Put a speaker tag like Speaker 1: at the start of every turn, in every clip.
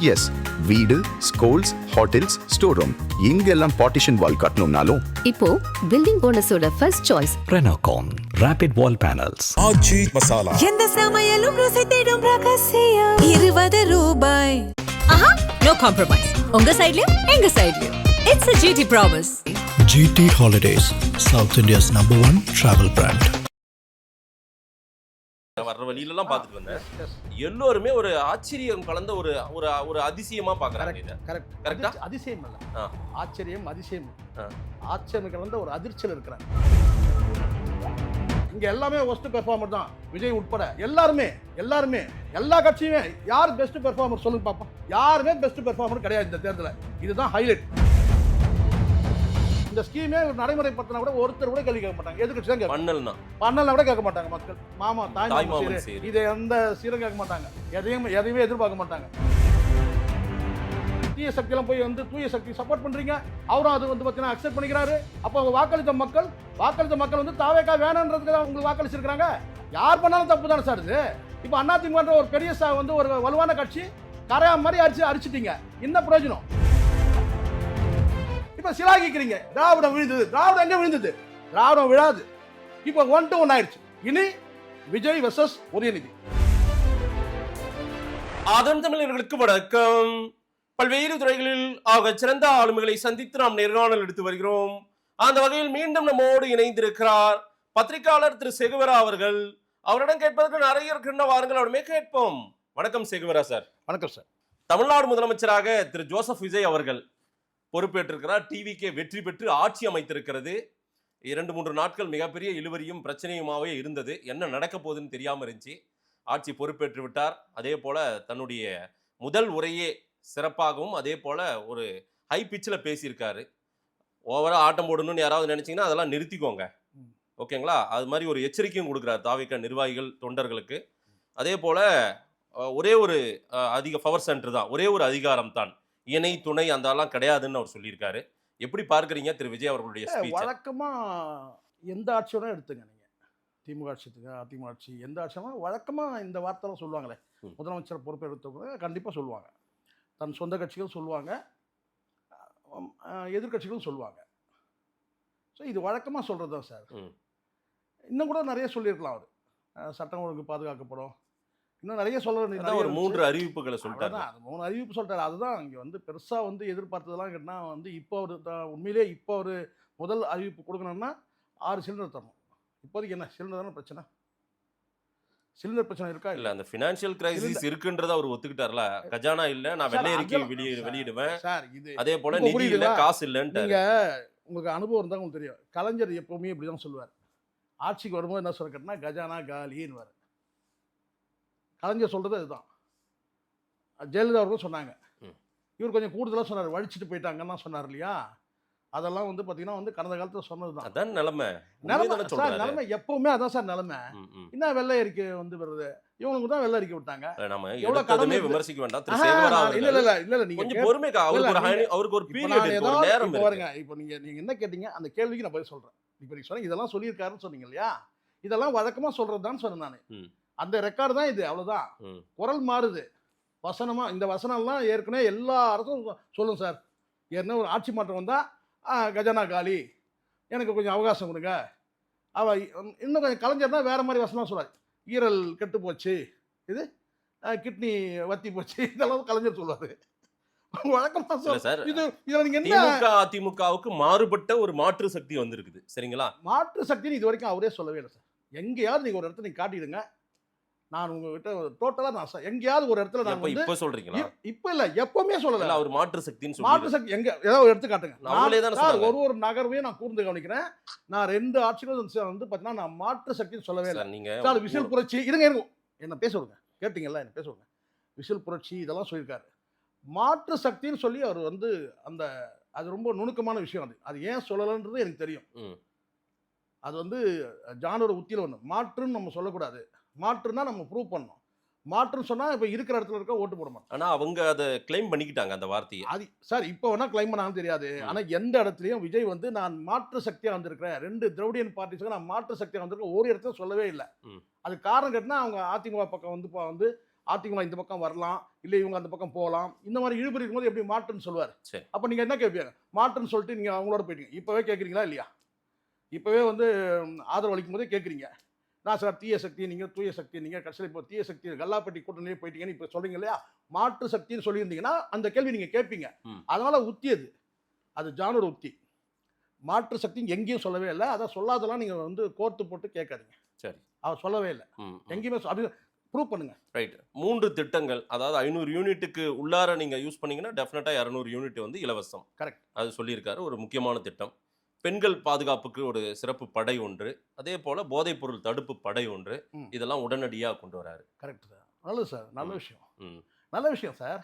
Speaker 1: S, வீடு, schools, hotels, store room இங்கெல்லாம் partition wall கட்டணும்னாலும்
Speaker 2: இப்போ பில்டிங் ஓனர்ஸோட first choice
Speaker 3: Renocon Rapid Wall Panels.
Speaker 4: Aachi masala.
Speaker 5: எந்த சமையலும் ருசி தேடும் ரகசியம் 20 ரூபாய். ஆஹா, நோ காம்ப்ரமைஸ். உங்க சைடுலயும் எங்க சைடுலயும். It's a GT promise.
Speaker 6: GT Holidays, South India's #1 travel brand.
Speaker 7: வர்ற வழியிலலாம் பார்த்துட்டு வந்தேன். எல்லோருமே ஒரு ஆச்சரியம் கலந்த ஒரு ஒரு ஒரு அதிசயமா பார்க்கறாங்க இத. கரெக்ட்டா?
Speaker 8: அதிசயம் இல்ல. ஆச்சரியம், அதிசயம். ஆச்சரியம் கலந்த ஒரு அதிர்ச்சியில் இருக்கிறாங்க. இங்க எல்லாமே ஒஸ்ட் பெர்ஃபார்மர் தான். விஜய் உட்பட எல்லாருமே எல்லா கட்சியுமே யார் பெஸ்ட் பெர்ஃபார்மர் சொல்லுங்க பாப்போம். யாருமே பெஸ்ட் பெர்ஃபார்மர் கிடையாது இந்த தேர்தலில். இதுதான் ஹைலைட். இந்த ஸ்கீமே நடைமுறைப்படுத்தினா கூட ஒருத்தர் கூட கேள்வி கேட்க மாட்டாங்க. எதுக்கு தான் பண்ணலனா கூட கேட்க மாட்டாங்க மக்கள். மாமா தாய் மாமா இதை எந்த சீரம் கேட்க மாட்டாங்க. எதையுமே எதிர்பார்க்க மாட்டாங்க. தீய சக்தியெல்லாம் போய் தூய சக்தி சப்போர்ட் பண்றீங்க, அவரும் அது பார்த்தீங்கன்னா அக்செப்ட் பண்ணிக்கிறாரு. அப்போ வாக்களித்த மக்கள் தாவேக்கா வேணான்றதுக்கு தான் உங்களுக்கு வாக்களிச்சிருக்காங்க. யார் பண்ணாலும் தப்பு தானே சார் இது. இப்போ அதிமுக ஒரு பெரிய ஒரு வலுவான கட்சி கரையா மாதிரி அரிச்சிட்டீங்க. என்ன பிரயோஜனம்? இப்ப சிலாகிக்கிறீங்க. திராவிடம் விழுந்தது. திராவிடம் எங்க விழுந்தது? திராவிடம் விழாது. இப்ப 1-1 ஆயிடுச்சு. இனி விஜய் வெர்சஸ் உதயநிதி.
Speaker 7: ஆதன் தமிழர்களுக்கு வணக்கம். பல்வேறு துறைகளில் ஆக சிறந்த ஆளுமைகளை சந்தித்து நாம் நேர்காணல் எடுத்து வருகிறோம். அந்த வகையில் மீண்டும் நம்மோடு இணைந்திருக்கிறார் பத்திரிகையாளர் திரு செகுவரா அவர்கள். அவரிடம் கேட்பதற்கு நிறைய இருக்கின்ற வாருங்கள், அவருமே கேட்போம். வணக்கம் செகுவரா சார்.
Speaker 8: வணக்கம் சார்.
Speaker 7: தமிழ்நாடு முதலமைச்சராக திரு ஜோசப் விஜய் அவர்கள் பொறுப்பேற்றிருக்கிறார். டிவிக்கே வெற்றி பெற்று ஆட்சி அமைத்திருக்கிறது. 2-3 நாட்கள் மிகப்பெரிய இழுவரியும் பிரச்சனையுமாவே இருந்தது. என்ன நடக்க போகுதுன்னு தெரியாம இருந்துச்சு. ஆட்சி பொறுப்பேற்று விட்டார். அதே போல தன்னுடைய முதல் உரையே சிறப்பாகவும் அதே போல ஒரு ஹை பிச்சில் பேசியிருக்காரு. ஓவரா ஆட்டம் போடணும்னு யாராவது நினைச்சீங்கன்னா அதெல்லாம் நிறுத்திக்கோங்க, ஓகேங்களா? அது மாதிரி ஒரு எச்சரிக்கையும் கொடுக்குறாரு தாவேக்கா நிர்வாகிகள் தொண்டர்களுக்கு. அதே போல ஒரே ஒரு பவர் சென்டர் தான், ஒரே ஒரு அதிகாரம் தான், இணை துணை அதெல்லாம் கிடையாதுன்னு அவர் சொல்லியிருக்காரு. எப்படி பார்க்குறீங்க திரு விஜய் அவர்களுடைய ஸ்பீச்?
Speaker 8: வழக்கமா எந்த ஆட்சியோட எடுத்துங்க நீங்க, திமுக ஆட்சி அதிமுக ஆட்சி எந்த ஆட்சியோட வழக்கமா இந்த வார்த்தைலாம் சொல்லுவாங்களே. முதலமைச்சர் பொறுப்பெடுத்தவங்க கண்டிப்பாக சொல்லுவாங்க. தன் சொந்த கட்சிகள் சொல்லுவாங்க, எதிர்கட்சிகளும் சொல்லுவாங்க. ஸோ இது வழக்கமாக சொல்கிறது தான் சார். இன்னும் கூட நிறைய சொல்லியிருக்கலாம் அவர். சட்டம் ஒழுங்கு பாதுகாக்கப்படும், இன்னும் நிறைய சொல்ல வேண்டிய
Speaker 7: ஒரு 3 அறிவிப்புகளை சொல்லிட்டாரு.
Speaker 8: 3 அறிவிப்பு சொல்லிட்டாரு. அதுதான் இங்கே பெருசாக எதிர்பார்த்ததெல்லாம் கேட்டால் இப்போ அவர் உண்மையிலே இப்போ அவர் முதல் அறிவிப்பு கொடுக்கணும்னா 6 சிலிண்டர் தரணும். இப்போதைக்கு என்ன சிலிண்டர் தானே பிரச்சனை? சிலிண்டர் பிரச்சனை இருக்கா?
Speaker 7: இல்லை, அந்த ஃபினான்ஷியல் கிரைசிஸ் இருக்குன்றத அவர் ஒத்துக்கிட்டார்ல. கஜானா இல்லை, நான் வெள்ளை அறிக்கை வெளியிடுவேன் சார். இது அதே போல நிதி இல்லை, காசு இல்லைன்னு.
Speaker 8: உங்களுக்கு அனுபவம் இருந்தால் உங்களுக்கு தெரியும். கலைஞர் எப்பவுமே இப்படி தான் சொல்லுவார். ஆட்சிக்கு வரும்போது என்ன சொல்ல கேட்டால் கஜானா காலின்னு. கலைஞர் சொல்கிறது அதுதான். ஜெயலலிதா அவர்களும் சொன்னாங்க. இவர் கொஞ்சம் கூடுதலாக சொன்னார், வழிச்சிட்டு போயிட்டாங்கன்னு சொன்னார் இல்லையா? அதெல்லாம் பார்த்தீங்கன்னா கடந்த காலத்தில் சொன்னது தான்.
Speaker 7: அதான் நிலைமை
Speaker 8: சார். நிலைமை எப்பவுமே அதான் சார் நிலைமை. என்ன வெள்ளை அறிக்கை வருது, இவனுக்கு தான் வெள்ளை அறிக்கை விட்டாங்க.
Speaker 7: நம்ம எவ்வளவு கடமை விமர்சிக்க வேண்டாம். இல்ல நீங்க கொஞ்சம் பொறுமையா அவருக்கு ஒரு பீரியட், ஒரு நேரம்
Speaker 8: பாருங்க. இப்போ நீங்க என்ன கேட்டீங்க அந்த கேள்விக்கு நான் பதில் சொல்றேன். இப்போ நீங்க சொன்னீங்க இதெல்லாம் சொல்லியிருக்காருன்னு சொன்னீங்க இல்லையா? இதெல்லாம் வழக்கமா சொல்றதுதான் சொன்னேன் நான். அந்த ரெக்கார்டு தான் இது, அவ்வளவுதான். குரல் மாறுது, வசனமா இந்த வசனம்லாம் ஏற்கனவே எல்லா அரசும் சொல்லும் சார். ஏற்கனவே ஒரு ஆட்சி மாற்றம் வந்தா கஜானா காலி, எனக்கு கொஞ்சம் அவகாசம் கொடுங்க. இன்னும் கொஞ்சம் கலைஞர் தான் வேற மாதிரி வசனம் சொல்றாரு. ஈரல் கெட்டு போச்சு, இது கிட்னி வத்தி போச்சு, இதெல்லாம் கலைஞர் சொல்லுவாரு. வழக்கமா
Speaker 7: சார். அதிமுகவுக்கு மாறுபட்ட ஒரு மாற்று சக்தி வந்திருக்குது, சரிங்களா?
Speaker 8: மாற்று சக்தின்னு இது வரைக்கும் அவரே சொல்லவே இல்லை சார். எங்கேயாவது நீங்க ஒரு இடத்துல நீங்க காட்டிடுங்க, நான் உங்ககிட்ட டோட்டலா நான் எங்கேயாவது ஒரு இடத்துல நான்
Speaker 7: இப்ப சொல்றீங்களா?
Speaker 8: இப்ப இல்ல, எப்பவுமே சொல்லல.
Speaker 7: அவர் மாற்று சக்தின்னு சொல்லி
Speaker 8: மாற்று சக்தி எங்க ஏதாவது ஒரு எடுத்து காட்டுங்க. ஒரு நகர்வையும் நான் கூர்ந்து கவனிக்கிறேன். நான் 2 ஆட்சிகளும் பாத்தீங்கன்னா நான் மாற்று சக்தின்னு சொல்லவே இல்லை. நீங்க விசில் புரட்சி இருங்க என்ன பேச விடுங்க, கேட்டீங்கல்ல, என்ன பேச விடுங்க. விசில் புரட்சி இதெல்லாம் சொல்லியிருக்காரு. மாற்று சக்தின்னு சொல்லி அவர் அந்த அது ரொம்ப நுணுக்கமான விஷயம். அது ஏன் சொல்லலன்றது எனக்கு தெரியும். அது ஜானோட உத்தியில் ஒன்று. மாற்றுன்னு நம்ம சொல்லக்கூடாது. மாற்றுன்னா நம்ம ப்ரூவ் பண்ணணும். மாற்றுன்னு சொன்னா இப்ப இருக்கிற இடத்துல இருக்க ஓட்டு போட மாட்டோம்.
Speaker 7: ஆனா அவங்க அதை கிளைம் பண்ணிக்கிட்டாங்க அந்த வார்த்தையை.
Speaker 8: அது சார் இப்போ வேணா கிளைம் பண்ணாலும் தெரியாது. ஆனா எந்த இடத்துலயும் விஜய் நான் மாற்று சக்தியா வந்திருக்கிறேன், 2 திராவிடியன் பார்ட்டிஸ்க்கு நான் மாற்று சக்தியா வந்திருக்கேன் ஒரு இடத்துல சொல்லவே இல்லை. அது காரணம் கேட்டா அவங்க அதிமுக பக்கம் அதிமுக இந்த பக்கம் வரலாம், இல்லை இவங்க அந்த பக்கம் போகலாம், இந்த மாதிரி இழுபறி இருக்கும்போது எப்படி மாற்றுன்னு சொல்லுவார்.
Speaker 7: சரி.
Speaker 8: அப்போ நீங்கள் என்ன கேட்பீங்க? மாற்றுன்னு சொல்லிட்டு நீங்கள் அவங்களோட போயிட்டீங்க. இப்போவே கேட்குறீங்களா இல்லையா? இப்போவே வந்து ஆதரவு அளிக்கும் போதே கேட்குறீங்க. நான் சார் தீய சக்தி, நீங்கள் தூய சக்தி, நீங்கள் கடைசியில் இப்போ தீய சக்தி கல்லாப்பட்டி கூட்டணியே போயிட்டீங்கன்னு இப்போ சொல்றீங்க இல்லையா? மாற்று சக்தின்னு சொல்லியிருந்தீங்கன்னா அந்த கேள்வி நீங்கள் கேட்பீங்க. அதனால உத்தி அது ஜானோட உத்தி. மாற்று சக்தி எங்கேயும் சொல்லவே இல்லை. அதை சொல்லாதெல்லாம் நீங்கள் வந்து கோர்த்து போட்டு கேட்காதீங்க.
Speaker 7: சரி,
Speaker 8: அவர் சொல்லவே இல்லை எங்கேயுமே. அது ப்ரூவ் பண்ணுங்க.
Speaker 7: ரைட். 3 திட்டங்கள், அதாவது 500 யூனிட்டுக்கு உள்ளார நீங்க யூஸ் பண்ணீங்கன்னா டெஃபினட்டா 200 யூனிட் வந்து இலவசம்.
Speaker 8: கரெக்ட்.
Speaker 7: அது சொல்லியிருக்காரு. ஒரு முக்கியமான திட்டம். பெண்கள் பாதுகாப்புக்கு ஒரு சிறப்பு படை ஒன்று, அதே போல போதைப் பொருள் தடுப்பு படை ஒன்று, இதெல்லாம் உடனடியாக கொண்டு வராரு.
Speaker 8: கரெக்ட் சார், நல்லது சார், நல்ல விஷயம். நல்ல விஷயம் சார்.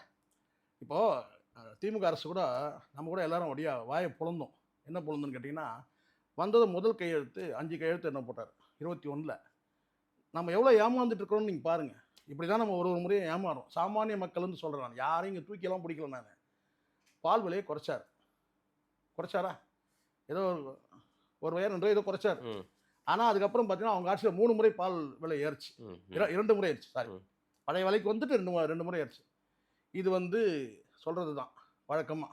Speaker 8: இப்போ திமுக அரசு கூட நம்ம கூட எல்லாரும் ஒடியா வாயை பொழந்தோம். என்ன பொழந்துன்னு கேட்டிங்கன்னா, வந்தது முதல் கையெழுத்து 5 கையெழுத்து என்ன போட்டார் 21. நம்ம எவ்வளோ ஏமாந்துட்டு இருக்கிறோம்னு நீங்கள் பாருங்கள். இப்படி தான் நம்ம ஒரு முறையும் ஏமாறும். சாமானிய மக்கள்னு சொல்கிறேன் நான், யாரையும் இங்கே தூக்கியெல்லாம் பிடிக்கல. நான் பால் விலையை குறைச்சாரா? ஏதோ ஒரு வயர் 2 ஏதோ குறைச்சார். ஆனால் அதுக்கப்புறம் பார்த்தீங்கன்னா அவங்க ஆட்சியில் 3 முறை பால் விலை ஏறிச்சு. 2 முறை ஏறிச்சு. சாரி, பழைய விலைக்கு வந்துட்டு 2 முறை ஏறிச்சு. இது வந்து சொல்கிறது தான் வழக்கமாக.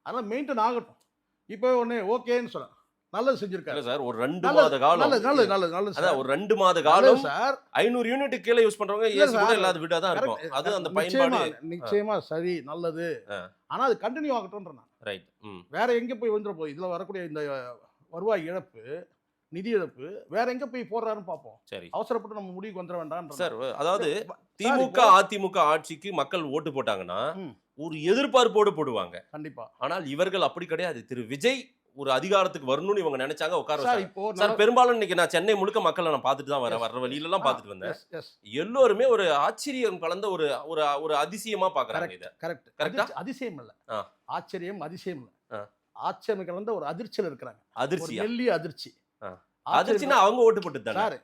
Speaker 8: அதனால் மெயின்டைன் ஆகட்டும். இப்போ ஒன்று ஓகேன்னு சொல்கிறேன், நல்லது செஞ்சிருக்காரு
Speaker 7: சார். ஒரு 2 மாத காலம்
Speaker 8: நல்லது
Speaker 7: சார். ஒரு 2 மாத காலம்
Speaker 8: சார்
Speaker 7: 500 யூனிட் கீழே யூஸ் பண்றவங்க ஏசி கூட இல்லாத வீடா தான் இருக்கும். அது அந்த பயன்பாடு
Speaker 8: நிச்சயமா சரி, நல்லது. ஆனா அது கண்டினியூ ஆகட்டும்ன்ற நான்.
Speaker 7: ரைட்.
Speaker 8: வேற எங்க போய் வந்துற போய் இதுல வரக்கூடிய இந்த வருவாய் இழப்பு, நிதி இழப்பு வேற எங்க போய் போடுறாருன்னு பார்ப்போம். சரி, அவசரப்பட்டு நம்ம முடிவுக்கு வந்துட வேண்டாம்
Speaker 7: சார். அதாவது திமுக அதிமுக ஆட்சிக்கு மக்கள் ஓட்டு போட்டாங்கன்னா ஒரு எதிர்பார்ப்போடு போடுவாங்க கண்டிப்பா. ஆனால் இவர்கள் அப்படி கிடையாது. திரு விஜய் ஒரு அதிகாரத்துக்கு வரணும்னு இவங்க நினைச்சாங்க, உட்கார சார். பெரும்பாலும் இன்னைக்கு நான் சென்னை முழுக்க மக்களை நான் பார்த்துட்டு தான் வர்ற வழியில எல்லாம் பார்த்துட்டு வந்தேன். எல்லோருமே ஒரு ஆச்சரியம் கலந்த ஒரு ஒரு அதிசயமா பாக்குறாங்க இத. கரெக்டா? அதிசயம் இல்ல, ஆச்சரியம், அதிசயம் இல்ல, ஆச்சரியம் கலந்த ஒரு அதிர்ச்சியில இருக்கிறாங்க. அதிர்ச்சி, மெல்லிய அதிர்ச்சி. அதிர்ச்சினா அவங்க ஓட்டு போட்டு சார்.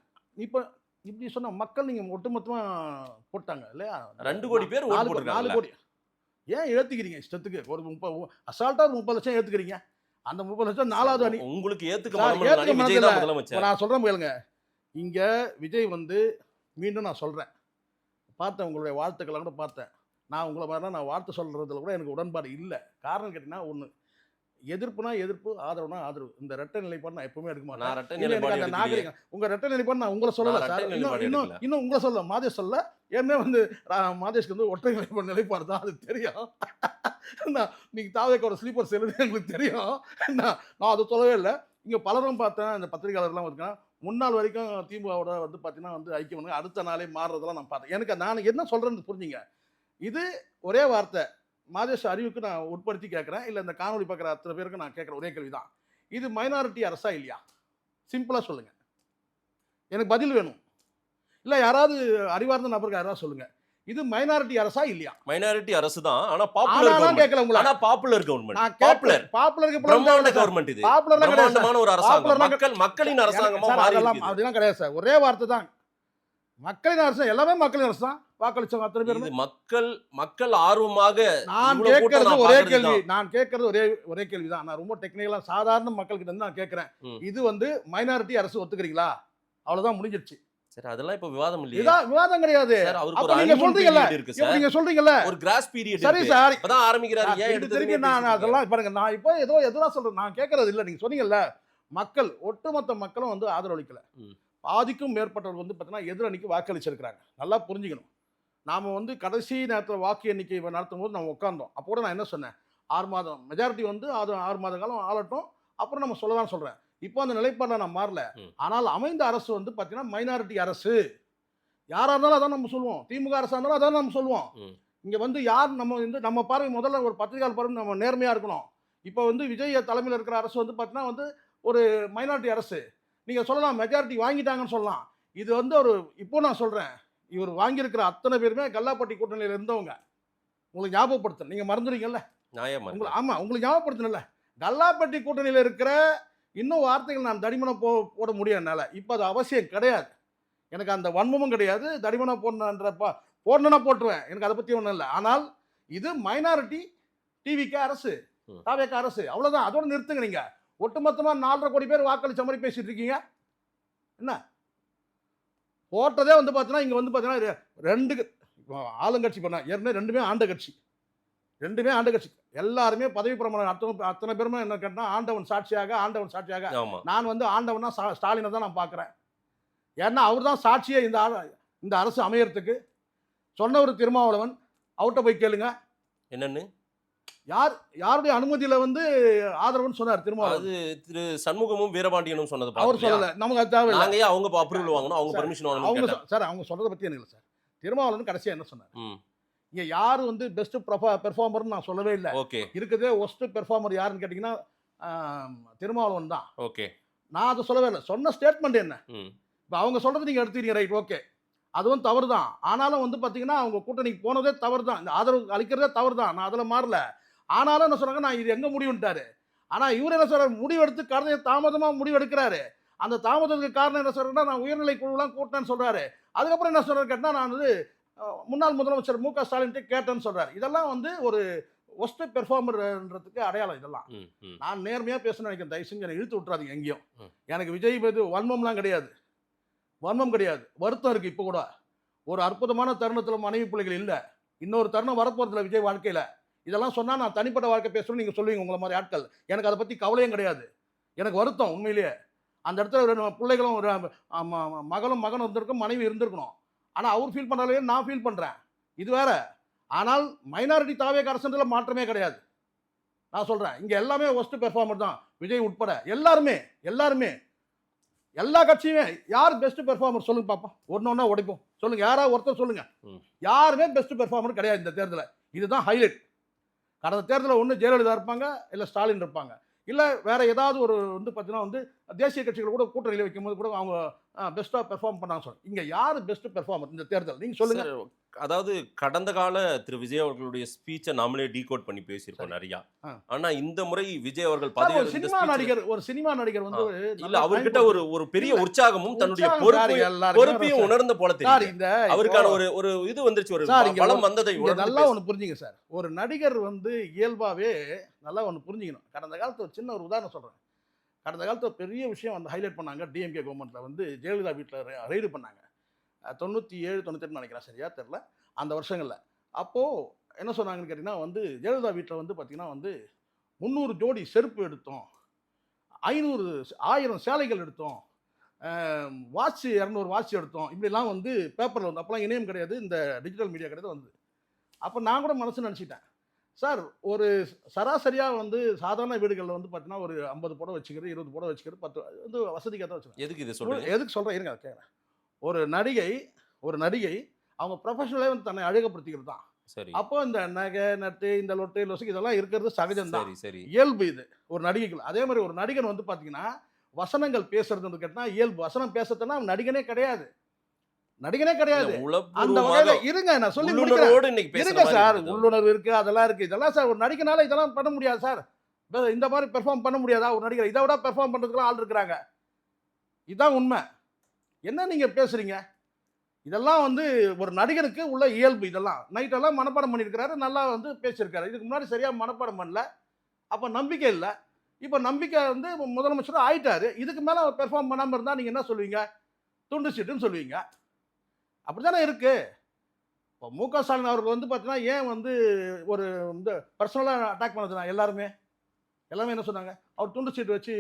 Speaker 7: இப்போ இப்படி சொன்ன மக்கள் நீங்க ஒட்டுமொத்தமா போட்டாங்க இல்லையா? 2 கோடி பேர் ஓட்டு போட்டுருக்காங்க. 4 கோடி ஏன் ஏத்துக்கிறீங்க இஷ்டத்துக்கு? ஒரு 30 அசால்ட்டா 30 லட்சம் ஏத்துக்கிறீங்க. அந்த 30 லட்சம் 4வது அணி உங்களுக்கு ஏத்துக்க. நான் சொல்றேன் கேளுங்க, இங்க விஜய் வந்து மீண்டும் நான் சொல்றேன், பார்த்தேன் உங்களுடைய வாழ்த்துக்களை கூட பார்த்தேன். நான் உங்களை மாதிரி நான் வாழ்த்து சொல்றதுல கூட எனக்கு உடன்பாடு இல்லை. காரணம் கேட்டீங்கன்னா, ஒன்று எதிர்ப்புனா எதிர்ப்பு, ஆதரவுனா ஆதரவு. இந்த ரெட்டை நிலைப்பாடு நான் எப்பவுமே எடுக்க மாட்டேன். நாகரிகம் உங்க ரெட்டை நிலைப்பாடு நான் உங்களை சொல்லல சார். இன்னும் உங்களை சொல்ல மாதேஷ் சொல்ல. ஏன்னே வந்து மாதேஷ்க்கு வந்து ஒற்றை நிலைப்பாடு தான், அது தெரியும். நீங்க தாவேக்கோட ஸ்லீப்பர் செல்லுது எங்களுக்கு தெரியும். நான் அதை சொல்லவே இல்லை. இங்கே பலரும் பார்த்தேன், இந்த பத்திரிகையாளர்லாம் பார்த்தீங்கன்னா முன்னாள் வரைக்கும் திமுகவோட வந்து பார்த்தீங்கன்னா வந்து ஐக்கியம் பண்ணுங்க, அடுத்த நாளே மாறுறதெல்லாம் நான் பார்த்தேன். எனக்கு நான் என்ன சொல்கிறேன்னு புரிஞ்சுங்க. இது ஒரே வார்த்தை, மாதேஷ் அறிவுக்கு நான் உட்படுத்தி கேட்குறேன், இல்லை இந்த காணொலி பார்க்குற அத்தனை பேருக்கு நான் கேட்குற ஒரே கேள்வி தான், இது மைனாரிட்டி அரசா இல்லையா? சிம்பிளாக சொல்லுங்கள், எனக்கு பதில் வேணும். இல்லை யாராவது அறிவார்ந்த நபருக்கு யாராவது சொல்லுங்கள், இது மைனாரிட்டி அரசா இல்லையா? மைனாரிட்டி அரசு தான். ஆனா பாப்புலர் கேட்கல உங்களை. ஆனா பாப்புலர் கவர்மெண்ட், பாப்புலருக்கு பிரம்மாண்ட கவர்மெண்ட். இது பிரம்மாண்டமான ஒரு அரசாங்கம், மக்களின் அரசாங்கமா மாறிடலாம். அதெல்லாம் கிடையாது சார், ஒரே வார்த்தை தான், மக்களின் அரசு. எல்லாமே மக்களின் அரசு தான். வாக்களிச்சவங்க அத்தனை பேர் மக்கள் ஆர்வமாக. நான் கேட்கறது ஒரே கேள்வி, ஒரே கேள்விதான். நான் ரொம்ப டெக்னிக்கலா சாதாரண மக்கள்கிட்ட இருந்து நான் கேட்கிறேன், இது வந்து மைனாரிட்டி அரசு ஒத்துக்கிறீங்களா? அவ்வளவுதான், முடிஞ்சிருச்சு. சரி, அதெல்லாம் இப்ப விவாதம் இல்லையா? இதான் விவாதம் கிடையாது. நீங்க சொல்றீங்கல்ல, நீங்க சொல்றீங்கல்ல ஒரு கிராஸ் பீரியட். சரி சார், இப்பதான் ஆரம்பிக்கிறாரு. ஏன் எடுத்து திருப்பி நான் அதெல்லாம் பாருங்க, நான் இப்போ ஏதோ எதுவா சொல்றேன், நான் கேட்கறது இல்ல. நீங்க சொன்னீங்கல்ல, மக்கள் ஒட்டுமொத்த மக்களும் வந்து ஆதரவளிக்கல. பாதிக்கும் மேற்பட்டவர்கள் வந்து பார்த்தீங்கன்னா எதிரணிக்கு வாக்களிச்சிருக்கிறாங்க. நல்லா புரிஞ்சுக்கணும். நாம வந்து கடைசி நேரத்தில் வாக்கு எண்ணிக்கை நடத்தும் போது நம்ம உட்கார்ந்தோம். அப்போ கூட நான் என்ன சொன்னேன், 6 மாதம் மெஜாரிட்டி வந்து அது 6 மாத காலம் ஆளட்டும், அப்புறம் நம்ம சொல்லதான் சொல்றேன். இப்போ அந்த நிலைப்பாடில் நான் மாறல. ஆனால் அமைந்த அரசு வந்து பார்த்தீங்கன்னா மைனாரிட்டி அரசு. யாராக இருந்தாலும் அதான் நம்ம சொல்லுவோம். திமுக அரசா இருந்தாலும் அதான் நம்ம சொல்லுவோம். இங்கே வந்து யார் நம்ம வந்து நம்ம பார்வை முதல்ல ஒரு பத்திரிகையாளர் பார்வை நம்ம நேர்மையாக இருக்கணும். இப்போ வந்து விஜய் தலைமையில் இருக்கிற அரசு வந்து பார்த்தீங்கன்னா வந்து ஒரு மைனாரிட்டி அரசு. நீங்கள் சொல்லலாம் மெஜாரிட்டி வாங்கிட்டாங்கன்னு சொல்லலாம். இது வந்து ஒரு இப்போ நான் சொல்கிறேன், இவர் வாங்கியிருக்கிற அத்தனை பேருமே கல்லாப்பட்டி கூட்டணியில் இருந்தவங்க. உங்களுக்கு ஞாபகப்படுத்தணும், நீங்கள் மறந்துடுவீங்கல்ல. ஆமாம், உங்களுக்கு ஞாபகப்படுத்தணும்ல. கல்லாப்பட்டி கூட்டணியில் இருக்கிற இன்னும் வார்த்தைகள் நான் தடிமனம் போட முடியும் என்னால். இப்போ அது அவசியம் கிடையாது. எனக்கு அந்த வன்மமும் கிடையாது. தடிமனம் போடணுன்னா போட்டுருவேன், எனக்கு அதை பற்றி ஒன்றும் இல்லை. ஆனால் இது மைனாரிட்டி டிவிக்கு அரசு, தாவேக்கு அரசு, அவ்வளோதான். அதோட நிறுத்துங்க. நீங்கள் ஒட்டுமொத்தமாக 4.5 கோடி பேர் வாக்களிச்ச மாதிரி பேசிட்டு இருக்கீங்க. என்ன போட்டதே வந்து பார்த்தீங்கன்னா இங்கே வந்து பார்த்தீங்கன்னா 2
Speaker 8: ஆளுங்கட்சி பண்ண ஏற்கனவே ரெண்டுமே ஆண்ட கட்சி எல்லாருமே பதவி பிரமாணம் அத்தனை பேருமே என்ன கேட்டால் ஆண்டவன் சாட்சியாக
Speaker 7: ஆமா
Speaker 8: நான் வந்து ஆண்டவனா ஸ்டாலினை தான் நான் பார்க்குறேன். ஏன்னா அவர் தான் சாட்சியே இந்த அரசு அமையறதுக்கு. சொன்னவர் திருமாவளவன், அவர்கிட்ட போய் கேளுங்க
Speaker 7: என்னன்னு
Speaker 8: யாருடைய அனுமதியில வந்து ஆதரவுன்னு சொன்னார் திருமாவளவன்.
Speaker 7: அது திரு சண்முகமும் வீரபாண்டியனும் சொன்னது
Speaker 8: அவர்
Speaker 7: பார்க்கலையா?
Speaker 8: சொல்லல, நமக்கு அது தேவையில்லை.
Speaker 7: நாங்க ஏன் அவங்க அப்ரூவல் வாங்கணும், அவங்க
Speaker 8: சார்,
Speaker 7: பெர்மிஷன் வாங்கணும்
Speaker 8: அவங்க
Speaker 7: கேட்டேன்.
Speaker 8: சார் அவங்க சொல்றதை பத்தி எனக்கு இல்லை சார். திருமாவளவன் கடைசியா என்ன சொன்னார்,
Speaker 7: ம்
Speaker 8: இங்க யாரு வந்து பெஸ்ட் பெர்ஃபார்மர்னு நான் சொல்லவே இல்லை.
Speaker 7: ஓகே
Speaker 8: இருக்குதே ஒஸ்ட் பெர்ஃபார்மர் யாருன்னு கேட்டிங்கன்னா திருமாவளவன் தான்.
Speaker 7: ஓகே
Speaker 8: நான் அதை சொல்லவே இல்லை. சொன்ன ஸ்டேட்மெண்ட் என்ன,
Speaker 7: ம்
Speaker 8: இப்போ அவங்க சொல்றது நீங்க எடுத்துக்கிறீங்க, ரைட், ஓகே, அதுவும் தவறு தான். ஆனாலும் வந்து பார்த்தீங்கன்னா அவங்க கூட்டணிக்கு போனதே தவறு தான், இந்த ஆதரவு அளிக்கிறதே தவறு தான், நான் அதில் மாறல. ஆனாலும் என்ன சொல்றாங்க, நான் இது எங்க முடிவுன்ட்டாரு. ஆனால் இவர் என்ன சொல்றாரு, முடிவெடுத்து கடைசியா தாமதமாக முடிவெடுக்கிறாரு. அந்த தாமதத்துக்கு காரணம் என்ன சொல்றேன்னா, நான் உயர்நிலை குழுலாம் கூட்டினேன்னு சொல்றாரு. அதுக்கப்புறம் என்ன சொல்றாரு கேட்டால், நான் வந்து முன்னாள் முதலமைச்சர் மு க ஸ்டாலின்ட்டு கேட்டேன்னு சொல்றாரு. இதெல்லாம் வந்து ஒரு ஒஸ்ட் பெர்ஃபார்மர்ன்றதுக்கு அடையாளம் இதெல்லாம். நான் நேர்மையாக பேசணும்னு நினைக்கிறேன், தயவு செஞ்சு எனக்கு இழுத்து விட்டுறாதீங்க எங்கேயும். எனக்கு விஜய் மீது வன்மம்லாம் கிடையாது, வருத்தம் இருக்குது. இப்போ கூட ஒரு அற்புதமான தருணத்தில் மனைவி பிள்ளைகள் இல்லை, இன்னொரு தருணம் வரப்போகிறதுல விஜய் வாழ்க்கையில். இதெல்லாம் சொன்னால் நான் தனிப்பட்ட வாழ்க்கை பேசணும்னு நீங்கள் சொல்லுவீங்க, உங்களை மாதிரி ஆட்கள். எனக்கு அதை பற்றி கவலையும் கிடையாது, எனக்கு வருத்தம் உண்மையிலேயே. அந்த இடத்துல ஒரு பிள்ளைகளும் ஒரு மகனும் இருந்திருக்கும், மனைவி இருந்திருக்கணும். ஆனால் அவர் ஃபீல் பண்ணுறாலே நான் ஃபீல் பண்ணுறேன், இது வேற. ஆனால் மைனாரிட்டி தாவேக அரசுல மாற்றமே கிடையாது. நான் சொல்கிறேன், இங்கே எல்லாமே ஒஸ்ட் பெர்ஃபார்மர் தான், விஜய் உட்பட எல்லாருமே. எல்லா கட்சியுமே யார் பெஸ்ட் பெர்ஃபார்மர் சொல்லுங்க பாப்பா, ஒன்னொன்னா உடைப்போம். சொல்லுங்க, யாராவது ஒருத்தர் சொல்லுங்க. யாருமே பெஸ்ட் பெர்ஃபார்மர் கிடையாது இந்த தேர்தலில். இதுதான் ஹைலைட். கடந்த தேர்தலில் ஒன்று ஜெயலலிதா இருப்பாங்க, இல்லை ஸ்டாலின் இருப்பாங்க, இல்லை வேற ஏதாவது ஒரு வந்து பார்த்தீங்கன்னா வந்து தேசிய கட்சிகள் கூட கூட்டணியில் வைக்கும்போது கூட அவங்க பெஸ்ட்டாக பெர்ஃபார்ம் பண்ணாங்க. சொல்லுங்க, இங்கே யார் பெஸ்ட் பெர்ஃபார்மர் இந்த தேர்தல், நீங்கள் சொல்லுங்க.
Speaker 7: அதாவது கடந்த கால திரு விஜய் அவர்களுடைய ஸ்பீச்சை நாமளே டீகோட் பண்ணி பேசியிருக்கோம் நிறையா. ஆனா இந்த முறை விஜய் அவர்கள்
Speaker 8: ஒரு சினிமா நடிகர் வந்து
Speaker 7: இல்ல, அவர்கிட்ட ஒரு பெரிய உற்சாகமும் தன்னுடைய பொறுப்பையும் உணர்ந்த போல தெரியும். அவருக்கான ஒரு இது வந்துருச்சு, ஒரு பலம் வந்ததை
Speaker 8: நல்லா ஒன்று புரிஞ்சுங்க சார். ஒரு நடிகர் வந்து இயல்பாவே நல்லா ஒன்று புரிஞ்சுக்கணும். கடந்த காலத்து ஒரு சின்ன ஒரு உதாரணம் சொல்றேன். கடந்த காலத்தில் பெரிய விஷயம் வந்து ஹைலைட் பண்ணாங்க. டிஎம்கே கவர்மெண்ட்ல வந்து ஜெயலலிதா வீட்டில் ரைடு பண்ணாங்க. 97, 98 நினைக்கிறேன், சரியா தெரில, அந்த வருஷங்களில். அப்போது என்ன சொன்னாங்கன்னு கேட்டிங்கன்னா வந்து ஜெயலலிதா வீட்டில் வந்து பார்த்திங்கன்னா வந்து 300 ஜோடி செருப்பு எடுத்தோம், 1000 சேலைகள் எடுத்தோம், வாட்ச் 200 வாட்ச் எடுத்தோம், இப்படிலாம் வந்து பேப்பரில் வந்து. அப்போலாம் இணையம் கிடையாது, இந்த டிஜிட்டல் மீடியா கிடையாது வந்து. அப்போ நான் கூட மனசு நினச்சிட்டேன், சார் ஒரு சராசரியாக வந்து சாதாரண வீடுகளில் வந்து பார்த்தீங்கன்னா ஒரு 50 புடவை வச்சுக்கிறது, 20 புடவை வச்சுக்கிறது, 10 வந்து வசதிக்காக தான் வச்சுக்கோங்க.
Speaker 7: எதுக்கு இது சொல்கிறேன்,
Speaker 8: எதுக்கு சொல்கிறேன் இருங்க, அதை கேட்குறேன். ஒரு நடிகை அவங்க ப்ரொஃபஷனலே வந்து தன்னை அழகுப்படுத்திக்கிறது தான்.
Speaker 7: சரி,
Speaker 8: அப்போ இந்த நகை நட்டு இந்த லொட்டு லொசுக்கு இதெல்லாம் இருக்கிறது சகஜம் தான்,
Speaker 7: சரி,
Speaker 8: இயல்பு இது ஒரு நடிகைகள். அதே மாதிரி ஒரு நடிகன் வந்து பார்த்தீங்கன்னா வசனங்கள் பேசுறதுன்னு கேட்டால் இயல்பு. வசனம் பேசுறதுன்னா அவன் நடிகனே கிடையாது. அந்த வகையில இருங்க, நான் சொல்லி இருங்க சார். உள்ளுணர்வு இருக்கு, அதெல்லாம் இருக்கு. இதெல்லாம் சார் ஒரு நடிகனால இதெல்லாம் பண்ண முடியாது சார். இந்த மாதிரி பெர்ஃபார்ம் பண்ண முடியாதா ஒரு நடிகர்? இதை விட பெர்ஃபார்ம் பண்றதுக்குலாம் ஆள் இருக்கிறாங்க. இதுதான் உண்மை. என்ன நீங்க பேசுறீங்க? இதெல்லாம் வந்து ஒரு நடிகனுக்கு உள்ள இயல்பு. இதெல்லாம் நைட்டெல்லாம் மனப்பாடம் பண்ணியிருக்கிறாரு, நல்லா வந்து பேசியிருக்காரு. இதுக்கு முன்னாடி சரியா மனப்பாடம் பண்ணல, அப்போ நம்பிக்கை இல்லை. இப்போ நம்பிக்கை வந்து முதலமைச்சர் ஆயிட்டாரு. இதுக்கு மேலே அவர் பெர்ஃபார்ம் பண்ணாமல் இருந்தால் நீங்கள் என்ன சொல்லுவீங்க? துண்டு சீட்டுன்னு சொல்லுவீங்க. அப்படி தானே இருக்கு. இப்போ மு க ஸ்டாலின் அவர்கள் வந்து பார்த்தீங்கன்னா ஏன் வந்து ஒரு இந்த பர்சனலாக அட்டாக் பண்ணதுனா எல்லாருமே என்ன சொன்னாங்க? அவர் துண்டு சீட்டு வச்சு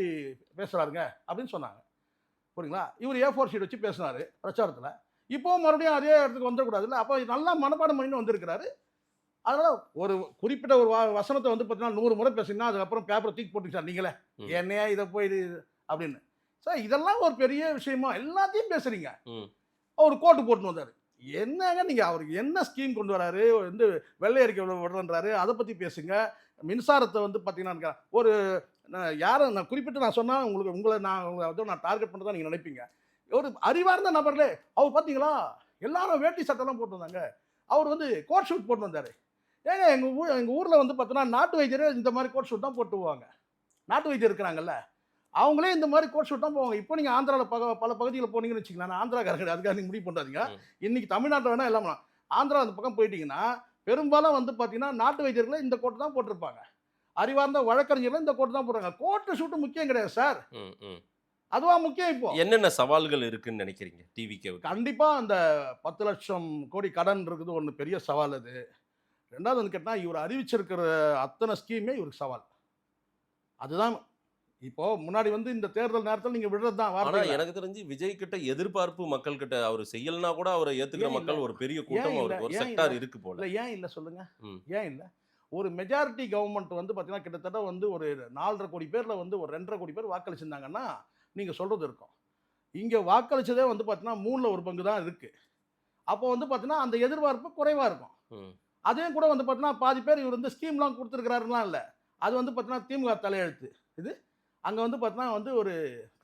Speaker 8: பேசுகிறாருங்க அப்படின்னு சொன்னாங்க, புரியுங்களா? இவர் A4 ஷீட் வச்சு பேசினார் பிரச்சாரத்தில். இப்போவும் மறுபடியும் அதே இடத்துக்கு வந்துடக்கூடாதுல்ல. அப்போ நல்லா மனப்பாடம் பண்ணிட்டு வந்திருக்கிறாரு. அதனால் ஒரு குறிப்பிட்ட ஒரு வசனத்தை வந்து பார்த்தீங்கன்னா 100 முறை பேசிங்கன்னா அதுக்கப்புறம் பேப்பரை தூக்கி போட்டு சார் நீங்களே என்னையா இதை போய் அப்படின்னு. சார் இதெல்லாம் ஒரு பெரிய விஷயமா எல்லாத்தையும் பேசுறீங்க. ஒரு கோட்டு போட்டுன்னு வந்தார். என்னங்க நீங்கள் அவருக்கு என்ன ஸ்கீம் கொண்டு வராரு, வந்து வெள்ளை அறிக்கை விடுறன்றாரு, அதை பற்றி பேசுங்க. மின்சாரத்தை வந்து பார்த்தீங்கன்னா ஒரு யாரை நான் குறிப்பிட்டு நான் சொன்னால் உங்களை நான் டார்கெட் பண்ணுறதா நீங்கள் நினைப்பீங்க. ஒரு அறிவார்ந்த நபர்களே அவர் பார்த்தீங்களா எல்லாரும் வேட்டி சட்டெல்லாம் போட்டு வந்தாங்க. அவர் வந்து கோட் ஷூட் போட்டு வந்தார். ஏங்க எங்கள் ஊரில் வந்து பார்த்தீங்கன்னா நாட்டு வைத்தியர் இந்த மாதிரி கோட் ஷூட் தான் போட்டு போவாங்க. நாட்டு வைத்தியர் இருக்கிறாங்கல்ல, அவங்களே இந்த மாதிரி கோட் ஷூட் தான் போவாங்க. இப்போ நீங்கள் ஆந்திராவில் பல பகுதியில் போனீங்கன்னு வச்சுக்கலாம். நான் ஆந்திராக்காரங்க கிடையாது, அதுக்காக நீங்கள் முடிவு பண்ணாதீங்க. இன்றைக்கி தமிழ்நாட்டில் வேணால் எல்லாம் ஆந்திரா அந்த பக்கம் போயிட்டீங்கன்னா பெரும்பாலும் வந்து பார்த்தீங்கன்னா நாட்டு வைத்தியர்களை இந்த கோட்டு தான் போட்டிருப்பாங்க. அறிவார்ந்த வழக்கறிஞர்கள் இந்த கோட்டு தான் போடுறாங்க. கோட்டு ஷூட்டு முக்கியம் கிடையாது சார். அதுவா முக்கியம் இப்போ.
Speaker 7: என்னென்ன சவால்கள் இருக்குன்னு நினைக்கிறீங்க டிவிக்கு?
Speaker 8: கண்டிப்பா அந்த 10 லட்சம் கோடி கடன் இருக்குது ஒண்ணு பெரிய சவால் அது. 2வது வந்து கேட்டா இவர் அறிவிச்சிருக்கிற அத்தனை ஸ்கீமே இவருக்கு சவால். அதுதான் இப்போ முன்னாடி வந்து இந்த தேர்தல் நேரத்துல நீங்க விடுறது தான்
Speaker 7: ஆனா
Speaker 8: வார்த்தை.
Speaker 7: எனக்கு தெரிஞ்சு விஜய் கிட்ட எதிர்பார்ப்பு மக்கள் கிட்ட அவர் செய்யலனா கூட அவரை ஏத்துக்கிற
Speaker 8: ஏன் இல்ல?
Speaker 7: மக்கள் ஒரு பெரிய கூட்டம்
Speaker 8: ஏன் இல்ல?
Speaker 7: அவருக்கு ஒரு
Speaker 8: ஏன்
Speaker 7: செக்டார்
Speaker 8: இல்ல?
Speaker 7: இருக்கு போல.
Speaker 8: இல்ல ஏன் இல்ல சொல்லுங்க?
Speaker 7: ம்.
Speaker 8: ஏன் இல்ல? ஒரு மெஜாரிட்டி கவர்மெண்ட் வந்து பார்த்தீங்கன்னா கிட்டத்தட்ட வந்து ஒரு 4.5 கோடி பேர்ல வந்து ஒரு 2.5 கோடி பேர் வாக்களிச்சிருந்தாங்கன்னா நீங்க சொல்றது இருக்கும். இங்க வாக்களிச்சதே வந்து பார்த்தீங்கன்னா 3ல ஒரு பங்கு தான் இருக்கு. அப்போ வந்து பார்த்தீங்கன்னா அந்த எதிர்பார்ப்பு குறைவா இருக்கும்.
Speaker 7: ம்.
Speaker 8: அதையும் கூட வந்து பார்த்தீங்கன்னா பாதி பேர் இவர் வந்து ஸ்கீம்லாம் கொடுத்துருக்கிறாருலாம் இல்லை. அது வந்து பார்த்தீங்கன்னா திமுக தலையெழுத்து. இது அங்கே வந்து பார்த்தீங்கன்னா வந்து ஒரு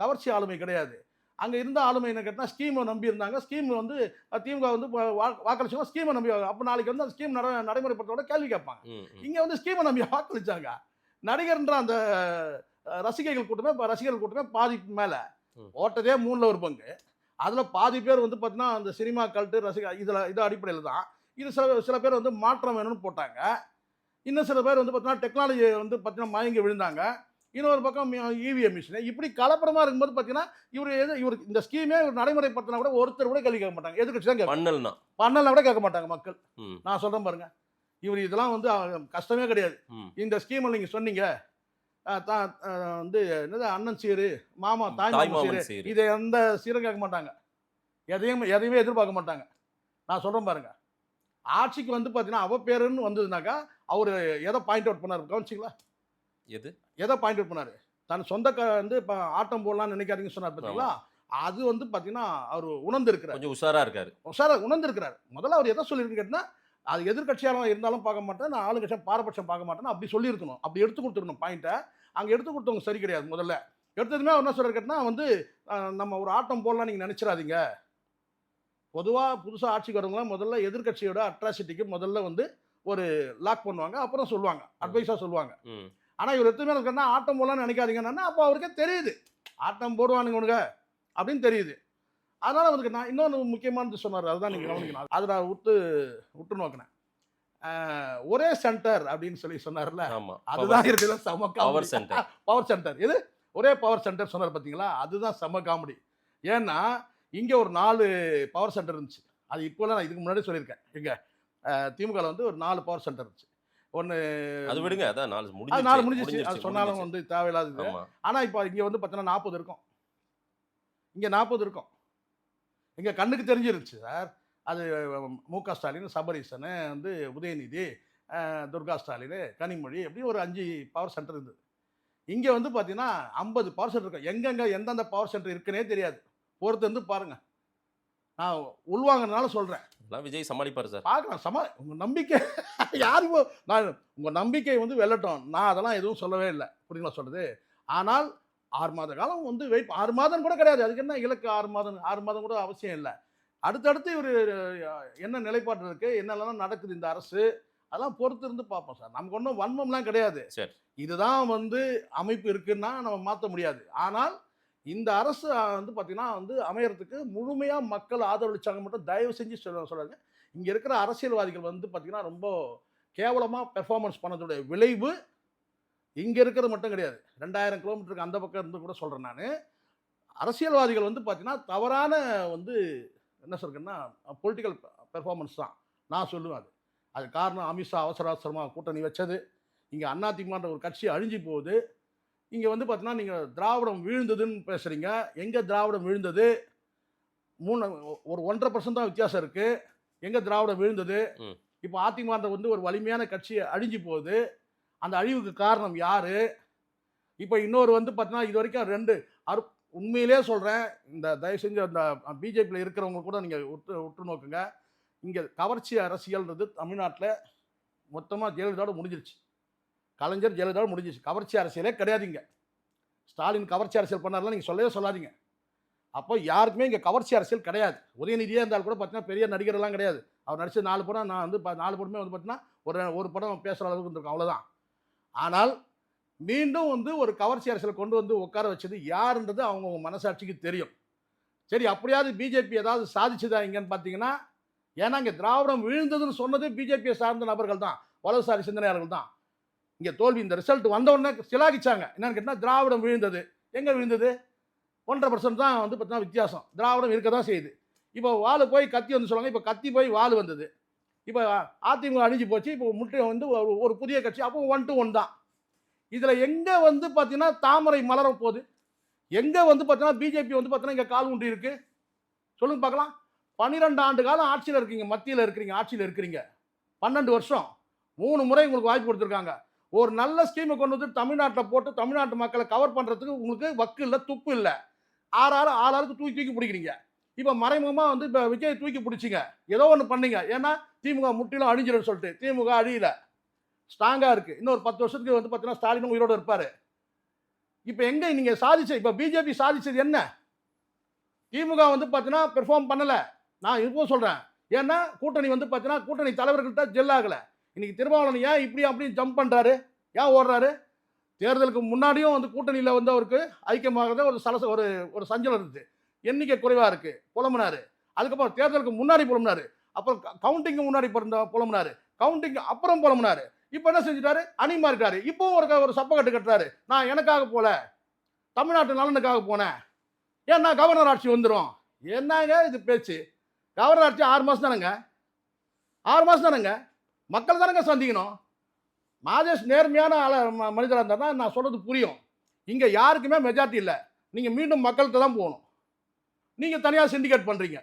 Speaker 8: கவர்ச்சி ஆளுமை கிடையாது. அங்கே இருந்த ஆளுமை என்ன கேட்டால் ஸ்கீமை நம்பி இருந்தாங்க. ஸ்கீம் வந்து திமுக வந்து வாக்களிச்சவங்க ஸ்கீமை நம்பி, அப்போ நாளைக்கு வந்து அந்த ஸ்கீம் நடைமுறைப்படுத்தோட கேள்வி கேட்பாங்க.
Speaker 7: ம். ம்.
Speaker 8: இங்கே வந்து ஸ்கீமை நம்பி வாக்களிச்சாங்க. நடிகர்ன்ற அந்த ரசிகர்கள் கூட்டமே பாதி மேலே
Speaker 7: ம்.
Speaker 8: ஓட்டதே 3ல ஒரு பங்கு. அதில் பாதி பேர் வந்து பார்த்தீங்கன்னா அந்த சினிமா கல்ட்டு ரசிகர் இது அடிப்படையில் தான். இது சில பேர் வந்து மாற்றம் வேணும்னு போட்டாங்க. இன்னும் சில பேர் வந்து பார்த்தீங்கன்னா டெக்னாலஜி வந்து பார்த்தீங்கன்னா மயங்கி விழுந்தாங்க. இன்னொரு பக்கம் இவிஎம் மிஷின். இப்படி கலப்படமாக இருக்கும்போது பார்த்தீங்கன்னா இவருக்கு இந்த ஸ்கீமே ஒரு நடைமுறைப்படுத்தினா கூட ஒருத்தர் கூட கேள்வி கேட்க மாட்டாங்க. எதுக்கு தான்
Speaker 7: பண்ணலனா
Speaker 8: பண்ணலாம் கூட கேட்க மாட்டாங்க மக்கள்.
Speaker 7: ம்.
Speaker 8: நான் சொல்கிறேன் பாருங்க, இவர் இதெல்லாம் வந்து கஷ்டமே கிடையாது.
Speaker 7: ம்.
Speaker 8: இந்த ஸ்கீமை நீங்கள் சொன்னீங்க வந்து என்னது அண்ணன் சீரு மாமா
Speaker 7: தாய்மாமன்
Speaker 8: தாய்மாமன்
Speaker 7: சீரு.
Speaker 8: இதை எந்த சீரும் கேட்க மாட்டாங்க. எதையுமே எதிர்பார்க்க மாட்டாங்க. நான் சொல்கிறேன் பாருங்க, ஆட்சிக்கு வந்து பார்த்தீங்கன்னா அவ பேருன்னு வந்ததுனாக்கா அவர் எதை பாயிண்ட் அவுட் பண்ணார் கவனிச்சிங்களா? எதை பாயிண்ட் அவுட் பண்ணார்? தன் சொந்த வந்து இப்போ ஆட்டம் போடலாம்னு நினைக்காதீங்கன்னு சொன்னார் பார்த்தீங்களா? அது வந்து பார்த்தீங்கன்னா அவர் உணர்ந்திருக்கிறார்.
Speaker 7: கொஞ்சம் உஷாரா இருக்காரு.
Speaker 8: உணர்ந்திருக்கிறார். முதல்ல அவர் எதை சொல்லியிருக்கு கேட்டால், அது எதிர்கட்சியாலும் இருந்தாலும் பார்க்க மாட்டேன், நான் ஆளுங்கட்சியாக பாரபட்சம் பார்க்க மாட்டேன்னு அப்படி சொல்லியிருக்கணும். அப்படி எடுத்து கொடுத்துருக்கணும் பாயிண்ட்டை. அங்கே எடுத்து கொடுத்தவங்க சரி கிடையாது. முதல்ல எடுத்ததுமே அவர் என்ன சொல்கிறார் கேட்டால் வந்து நம்ம ஒரு ஆட்டம் போடலாம் நீங்கள் நினச்சிடாதீங்க. பொதுவாக புதுசாக ஆட்சிக்கு வரவங்களாம் முதல்ல எதிர்கட்சியோட அட்ராசிட்டிக்கு முதல்ல வந்து ஒரு லாக் பண்ணுவாங்க, அப்புறம் சொல்லுவாங்க, அட்வைஸாக சொல்லுவாங்க.
Speaker 7: ம்.
Speaker 8: ஆனால் இவர் எத்தனை இருக்கா ஆட்டம் போடலாம்னு நினைக்காதீங்கன்னா அப்போ அவருக்கே தெரியுது ஆட்டம் போடுவானுங்க உனக்கு அப்படின்னு தெரியுது. அதனால் வந்து நான் இன்னொன்று முக்கியமானது சொன்னார், அதுதான் நீங்கள் கவனிக்கணும். அதை நான் விட்டு நோக்கினேன். ஒரே சென்டர் அப்படின்னு சொல்லி சொன்னார்ல,
Speaker 7: ஆமா.
Speaker 8: அதுதான் இருக்குல்ல செம
Speaker 7: பவர் சென்டர்.
Speaker 8: Power centre. இது ஒரே பவர் சென்டர் சொன்னார் பார்த்தீங்களா? அதுதான் செம காமெடி. ஏன்னா இங்கே ஒரு 4 பவர் சென்டர் இருந்துச்சு. அது இப்போலாம் நான் இதுக்கு முன்னாடி சொல்லியிருக்கேன். இங்கே திமுகவில் வந்து ஒரு 4 பவர் சென்டர் இருந்துச்சு. ஒன்று
Speaker 7: அது விடுங்க, அதான் 4
Speaker 8: முடிஞ்சிச்சு. அது சொன்னாலும் வந்து தேவையில்லாதது. ஆனால் இப்போ இங்கே வந்து பார்த்தீங்கன்னா 40 இருக்கும். இங்கே 40 இருக்கும். இங்கே கண்ணுக்கு தெரிஞ்சிருச்சு சார். அது மு.க. ஸ்டாலின், சபரீசன், வந்து உதயநிதி, துர்கா ஸ்டாலின், கனிமொழி, எப்படி ஒரு 5 பவர் சென்டர் இருந்தது. இங்கே வந்து பார்த்தீங்கன்னா 50 பவர் சென்டர் இருக்கும். எங்கெங்கே எந்தெந்த பவர் சென்டர் இருக்குன்னே தெரியாது. பொறுத்து வந்து பாருங்கள். நான் உள்வாங்கனால சொல்கிறேன்.
Speaker 7: விஜய் சமாளிப்பார் சார்.
Speaker 8: பார்க்கலாம். உங்கள் நம்பிக்கை யாருமோ நான் உங்கள் நம்பிக்கை வந்து வெல்லட்டும். நான் அதெல்லாம் எதுவும் சொல்லவே இல்லை. புரியுங்களா சொல்கிறது? ஆனால் 6 மாத காலம் வந்து 6 மாதம் கூட கிடையாது. அதுக்கு என்ன இலக்கு 6 மாதம் கூட அவசியம் இல்லை. அடுத்தடுத்து இவர் என்ன நிலைப்பாடு இருக்குது, என்னெல்லாம் நடக்குது இந்த அரசு, அதெல்லாம் பொறுத்து இருந்து பார்ப்போம் சார். நமக்கு ஒன்றும் வன்மம்லாம் கிடையாது.
Speaker 7: சரி,
Speaker 8: இதுதான் வந்து அமைப்பு இருக்குன்னா நம்ம மாற்ற முடியாது. ஆனால் இந்த அரசு வந்து பார்த்தீங்கன்னா வந்து அமையறதுக்கு முழுமையாக மக்கள் ஆதரவளிச்சாங்க மட்டும் தயவு செஞ்சு சொல்லுங்க. இங்கே இருக்கிற அரசியல்வாதிகள் வந்து பார்த்தீங்கன்னா ரொம்ப கேவலமாக பெர்ஃபார்மன்ஸ் பண்ணதுடைய விளைவு இங்கே இருக்கிறது மட்டும் கிடையாது. 2000 கிலோமீட்டருக்கு அந்த பக்கம் இருந்து கூட சொல்கிறேன் நான். அரசியல்வாதிகள் வந்து பார்த்தீங்கன்னா தவறான வந்து என்ன சொல்கிறேன்னா பொலிட்டிக்கல் பெர்ஃபார்மன்ஸ் தான் நான் சொல்லுவேன். அது காரணம் அமித்ஷா அவசரமாக கூட்டணி வச்சது. இங்கே அதிமுகன்ற ஒரு கட்சி அழிஞ்சு போகுது. இங்கே வந்து பார்த்தீங்கன்னா நீங்கள் திராவிடம் வீழ்ந்ததுன்னு பேசுகிறீங்க. எங்கே திராவிடம் வீழ்ந்தது? ஒரு 1.5% தான் வித்தியாசம் இருக்குது. எங்கே திராவிடம் வீழ்ந்தது? இப்போ அதிமுக வந்து ஒரு வலிமையான கட்சி அழிஞ்சு போகுது. அந்த அழிவுக்கு காரணம் யார்? இப்போ இன்னொரு வந்து பார்த்தீங்கன்னா இது வரைக்கும் உண்மையிலே சொல்கிறேன், இந்த தயவு செஞ்சு அந்த பிஜேபியில் இருக்கிறவங்க கூட நீங்கள் உற்று நோக்குங்க. இங்கே கவர்ச்சி அரசியல்ன்றது தமிழ்நாட்டில் மொத்தமாக ஜெயலலிதாவோட முடிஞ்சிருச்சு. கலைஞர் ஜெயலலிதாவோட முடிஞ்சிச்சு. கவர்ச்சி அரசியலே கிடையாதுங்க. ஸ்டாலின் கவர்ச்சி அரசியல் பண்ணார்லாம் நீங்கள் சொல்லவே சொல்லாதீங்க. அப்போ யாருக்குமே இங்கே கவர்ச்சி அரசியல் கிடையாது. உதயநிதியே இருந்தால் கூட பார்த்தீங்கன்னா பெரிய நடிகரெல்லாம் கிடையாது. அவர் நடிச்ச 4 படம் நான் வந்து 4 படமே வந்து பார்த்தீங்கன்னா ஒரு படம் பேசுகிற அளவுக்கு இருந்திருக்கும், அவ்வளோதான். ஆனால் மீண்டும் வந்து ஒரு கவர்ச்சி அரசியலை கொண்டு வந்து உட்கார வச்சது யாருன்றது அவங்கவுங்க மனசாட்சிக்கு தெரியும். சரி, அப்படியாவது பிஜேபி ஏதாவது சாதிச்சுதா இங்கன்னு பார்த்தீங்கன்னா, ஏன்னா இங்கே திராவிடம் விழுந்ததுன்னு சொன்னது பிஜேபியை சார்ந்த நபர்கள் தான், வலதுசாரி சிந்தனையாளர்கள் தான். இங்கே தோல்வி இந்த ரிசல்ட் வந்தவுடனே சிலாகிச்சாங்க. என்னன்னு கேட்டால் திராவிடம் விழுந்தது. எங்கே விழுந்தது? 1.5% தான் வந்து பார்த்தீங்கன்னா வித்தியாசம். திராவிடம் இருக்க தான் செய்யுது. இப்போ வாலு போய் கத்தி வந்து சொல்லுவாங்க, இப்போ கத்தி போய் வாலு வந்தது. இப்போ அதிமுக அழிஞ்சு போச்சு. இப்போ முட்டை வந்து ஒரு புதிய கட்சி. அப்போ 1 to 1 தான். இதில் எங்கே வந்து பார்த்தீங்கன்னா தாமரை மலர போகுது, எங்கே வந்து பார்த்தீங்கன்னா பிஜேபி வந்து பார்த்தீங்கன்னா இங்கே கால் ஊன்றி இருக்கு சொல்லுங்க பார்க்கலாம். 12 ஆண்டு காலம் ஆட்சியில் இருக்கீங்க, மத்தியில் இருக்கிறீங்க, ஆட்சியில் இருக்கிறீங்க. 12 வருஷம் 3 முறை உங்களுக்கு வாய்ப்பு கொடுத்துருக்காங்க. ஒரு நல்ல ஸ்கீமை கொண்டு வந்து தமிழ்நாட்டில் போட்டு தமிழ்நாட்டு மக்களை கவர் பண்ணுறதுக்கு உங்களுக்கு வக்கு இல்லை, துப்பு இல்லை. ஆளாளுக்கு தூக்கி பிடிக்கிறீங்க. இப்போ மறைமுகமாக வந்து இப்போ விஜய் தூக்கி பிடிச்சிங்க, ஏதோ ஒன்று பண்ணீங்க. ஏன்னா திமுக முற்றிலும் அழிஞ்சிடும் சொல்லிட்டு. திமுக அழியல, ஸ்ட்ராங்காக இருக்குது. இன்னொரு 10 வருஷத்துக்கு வந்து பார்த்தீங்கன்னா ஸ்டாலினும் உயிரோடு இருப்பார். இப்போ எங்கே நீங்கள் இப்போ பிஜேபி சாதிச்சது என்ன? திமுக வந்து பார்த்தீங்கன்னா பெர்ஃபார்ம் பண்ணலை. நான் இப்போ சொல்கிறேன். ஏன்னா கூட்டணி வந்து பார்த்தீங்கன்னா கூட்டணி தலைவர்கள்ட்ட ஜெல் ஆகலை. இன்னைக்கு திருமாவளவன் ஏன் இப்படி அப்படின்னு ஜம்ப் பண்ணுறாரு, ஏன் ஓடுறாரு? தேர்தலுக்கு முன்னாடியும் வந்து கூட்டணியில் வந்து அவருக்கு ஐக்கியமாகத ஒரு சஞ்சலம் இருந்துச்சு. எண்ணிக்கை குறைவாக இருக்குது, புலம்புனாரு. அதுக்கப்புறம் தேர்தலுக்கு முன்னாடி புலம்புனாரு, அப்புறம் கவுண்டிங்கு முன்னாடி புலம்புனாரு, கவுண்டிங் அப்புறம் புலம்புனாரு. இப்போ என்ன செஞ்சுட்டாரு? அணி மாறிட்டாரு. இப்போவும் ஒரு சப்பக்கட்டு கட்டுறாரு. நான் எனக்காக போல, தமிழ்நாட்டு நலனுக்காக போனேன், ஏன்னா கவர்னர் ஆட்சி வந்துடும். என்னங்க இது பேச்சு? கவர்னர் ஆட்சி 6 மாதம் தானேங்க, 6 மாதம் தானேங்க. மக்கள் தானேங்க சந்திக்கணும். மாதேஷ் நேர்மையான மனிதராக இருந்தால் தான் நான் சொல்கிறது புரியும். இங்கே யாருக்குமே மெஜாரிட்டி இல்லை. நீங்கள் மீண்டும் மக்கள்கிட்ட தான் போகணும். நீங்கள் தனியாக சிண்டிகேட் பண்ணுறீங்க.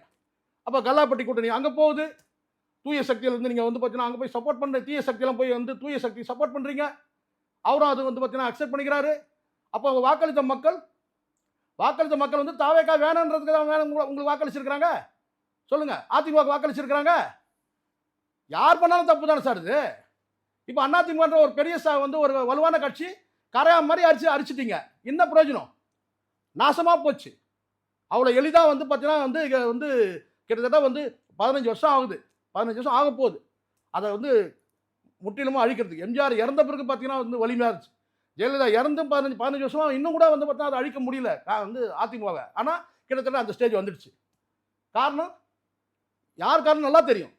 Speaker 8: அப்போ கல்லாப்பட்டி கூட்டணி அங்கே போகுது. தூய சக்தியிலேருந்து நீங்கள் வந்து பார்த்தீங்கன்னா அங்கே போய் சப்போர்ட் பண்ணுற தீய சக்தியெல்லாம் போய் வந்து தூய சக்தி சப்போர்ட் பண்ணுறீங்க. அவரும் அது வந்து பார்த்தீங்கன்னா அக்செப்ட் பண்ணிக்கிறாரு. அப்போ வாக்களித்த மக்கள் வந்து தாவேக்கா வேணுன்றதுக்கு தான் உங்களுக்கு வாக்களிச்சிருக்கிறாங்க. சொல்லுங்கள், அதிமுக வாக்களிச்சிருக்கிறாங்க. யார் பண்ணாலும் தப்பு தானே சார் இது? இப்போ அதிமுக ஒரு பெரிய வந்து ஒரு வலுவான கட்சி கரையா மாதிரி அரிச்சிட்டீங்க. என்ன பிரயோஜனம்? நாசமாக போச்சு. அவ்வளோ எளிதாக வந்து பார்த்தீங்கன்னா வந்து இங்கே வந்து கிட்டத்தட்ட வந்து 15 வருஷம் ஆகுது, 15 வருஷம் ஆக போகுது. அதை வந்து முற்றிலுமாக அழிக்கிறதுக்கு. எம்ஜிஆர் இறந்த பிறகு பார்த்தீங்கன்னா வந்து வலிமையாக இருந்துச்சு. ஜெயலலிதா இறந்தும் 15 வருஷமாக இன்னும் கூட வந்து பார்த்தீங்கன்னா அதை அழிக்க முடியல வந்து அதிமுகவை. ஆனால் கிட்டத்தட்ட அந்த ஸ்டேஜ் வந்துடுச்சு. காரணம் யார் காரணம் நல்லா தெரியும்.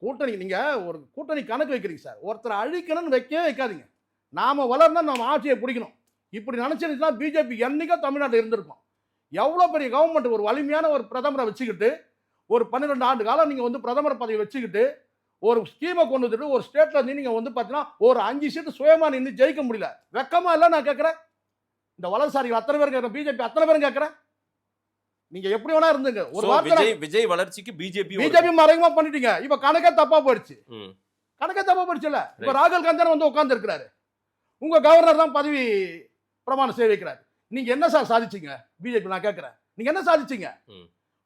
Speaker 8: கூட்டணி நீங்கள் ஒரு கூட்டணி கணக்கு வைக்கிறீங்க சார். ஒருத்தரை அழிக்கணும்னு வைக்கவே வைக்காதீங்க. நாம் வளர்னா நம்ம ஆட்சியை பிடிக்கணும். இப்படி நினச்சிருந்துச்சுன்னா பிஜேபி என்றைக்கோ தமிழ்நாட்டில் இருந்திருக்கும். எவ்வளோ பெரிய கவர்மெண்ட், ஒரு வலிமையான ஒரு பிரதமரை வச்சுக்கிட்டு ஒரு 12 ஆண்டு காலம் நீங்கள் வந்து பிரதமர் பதவி வச்சுக்கிட்டு ஒரு ஸ்கீமை கொண்டு வந்துட்டு ஒரு ஸ்டேட்டில் இருந்து நீங்கள் வந்து பார்த்தீங்கன்னா ஒரு 5 சீட்டு சுயமாக நின்று ஜெயிக்க முடியல. வெக்கமா இல்லை? நான் கேட்குறேன். இந்த வலதுசாரிகள் அத்தனை பேரும் கேட்குறேன், பிஜேபி அத்தனை பேரும் கேட்குறேன். நீங்க எப்படி வேணா இருந்துங்க. ஒரு வார்த்தை
Speaker 7: விஜய் வளர்ச்சிக்கு பிஜேபி
Speaker 8: மறைமுகமா பண்ணிட்டீங்க. இப்ப கணக்கே தப்பா போயிடுச்சு. கணக்கே தப்பா போயிடுச்சுல. இப்ப ராகுல் காந்தி வந்து உட்கார்ந்து இருக்கிறாரு. உங்க கவர்னர் தான் பதவி பிரமாணம் செய்ய வைக்கிறாரு. நீங்க என்ன சார் சாதிச்சீங்க? பிஜேபி நான் கேட்கிறேன், நீங்க என்ன சாதிச்சீங்க?